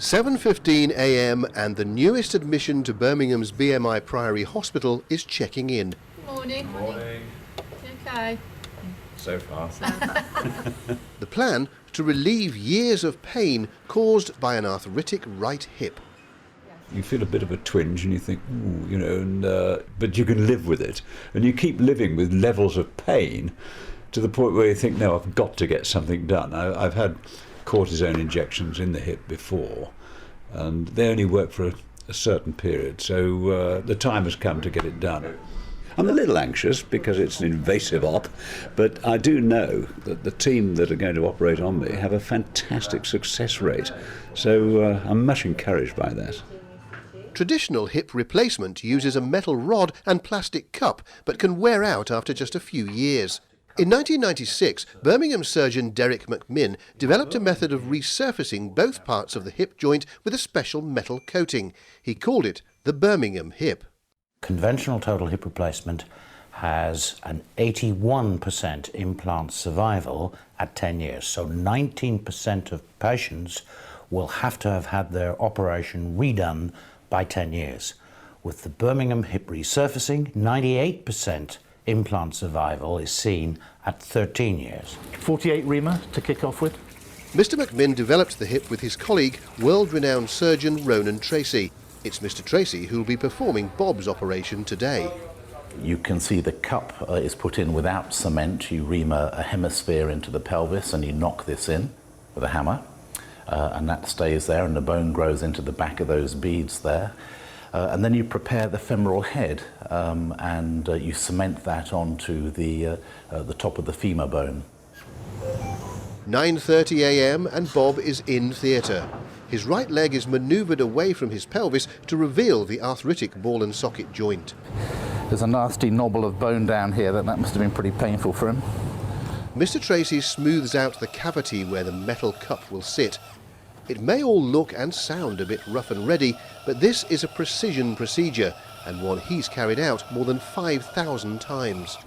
7:15 a.m. and the newest admission to Birmingham's BMI Priory Hospital is checking in. Morning. Morning. Okay. So far. The plan to relieve years of pain caused by an arthritic right hip. You feel a bit of a twinge and you think, ooh, you know, but you can live with it. And you keep living with levels of pain to the point where you think, no, I've got to get something done. I've had cortisone injections in the hip before, and they only work for a certain period, so the time has come to get it done. I'm a little anxious because it's an invasive op, but I do know that the team that are going to operate on me have a fantastic success rate, so I'm much encouraged by that. Traditional hip replacement uses a metal rod and plastic cup, but can wear out after just a few years. In 1996, Birmingham surgeon January McMinn developed a method of resurfacing both parts of the hip joint with a special metal coating. He called it the Birmingham hip. Conventional total hip replacement has an 81% implant survival at 10 years. So 19% of patients will have to have had their operation redone by 10 years. With the Birmingham hip resurfacing, 98% implant survival is seen at 13 years. 48 reamer to kick off with. Mr McMinn developed the hip with his colleague, world-renowned surgeon Ronan Tracy. It's Mr Tracy who will be performing Bob's operation today. You can see the cup is put in without cement. You ream a hemisphere into the pelvis and you knock this in with a hammer, and that stays there and the bone grows into the back of those beads there. And then you prepare the femoral head and you cement that onto the top of the femur bone. 9:30 a.m. and Bob is in theatre. His right leg is manoeuvred away from his pelvis to reveal the arthritic ball and socket joint. There's a nasty knobble of bone down here that must have been pretty painful for him. Mr Tracy smooths out the cavity where the metal cup will sit. It may all look and sound a bit rough and ready, but this is a precision procedure and one he's carried out more than 5,000 times.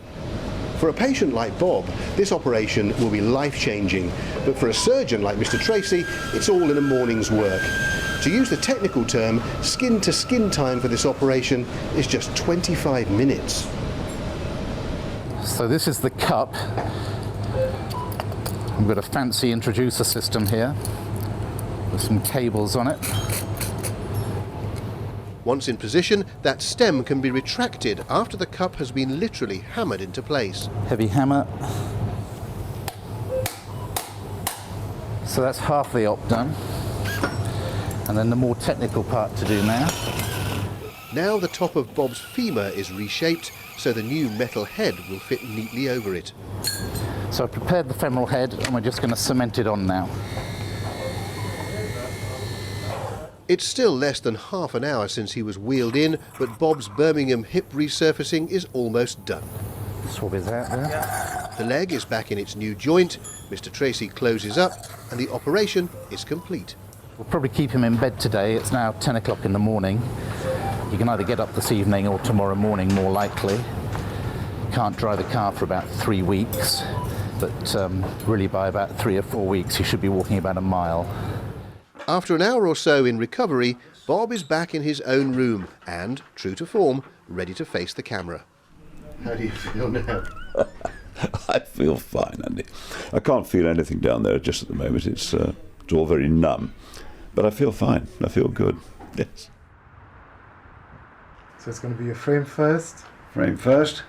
For a patient like Bob, this operation will be life-changing, but for a surgeon like Mr Tracy, it's all in a morning's work. To use the technical term, skin-to-skin time for this operation is just 25 minutes. So this is the cup. I've got a fancy introducer system here with some cables on it. Once in position, that stem can be retracted after the cup has been literally hammered into place. Heavy hammer. So that's half the op done. And then the more technical part to do now. Now the top of Bob's femur is reshaped, so the new metal head will fit neatly over it. So I've prepared the femoral head and we're just going to cement it on now. It's still less than half an hour since he was wheeled in, but Bob's Birmingham hip resurfacing is almost done. Swab his out there. The leg is back in its new joint, Mr Tracy closes up, and the operation is complete. We'll probably keep him in bed today. It's now 10 o'clock in the morning. You can either get up this evening or tomorrow morning, more likely. Can't drive a car for about 3 weeks, but really by about 3 or 4 weeks he should be walking about a mile. After an hour or so in recovery, Bob is back in his own room and, true to form, ready to face the camera. How do you feel now? I feel fine, Andy. I can't feel anything down there just at the moment. It's all very numb. But I feel fine. I feel good. Yes. So it's going to be a frame first. Frame first.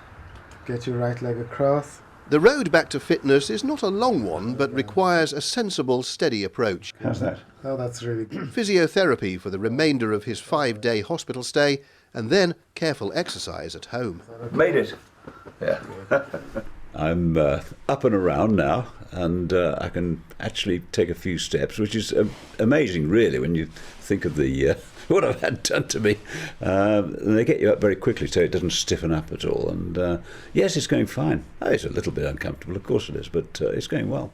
Get your right leg across. The road back to fitness is not a long one, but requires a sensible, steady approach. How's that? Oh, that's really good. Physiotherapy for the remainder of his 5-day hospital stay, and then careful exercise at home. Made it. Yeah. I'm up and around now, and I can actually take a few steps, which is amazing, really, when you think of the what I've had done to me. And they get you up very quickly, so it doesn't stiffen up at all. And yes, it's going fine. Oh, it's a little bit uncomfortable, of course it is, but it's going well.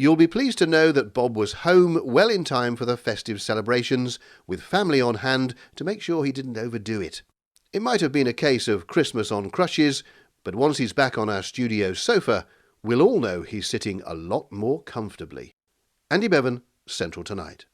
You'll be pleased to know that Bob was home well in time for the festive celebrations, with family on hand to make sure he didn't overdo it. It might have been a case of Christmas on crutches, but once he's back on our studio sofa, we'll all know he's sitting a lot more comfortably. Andy Bevan, Central Tonight.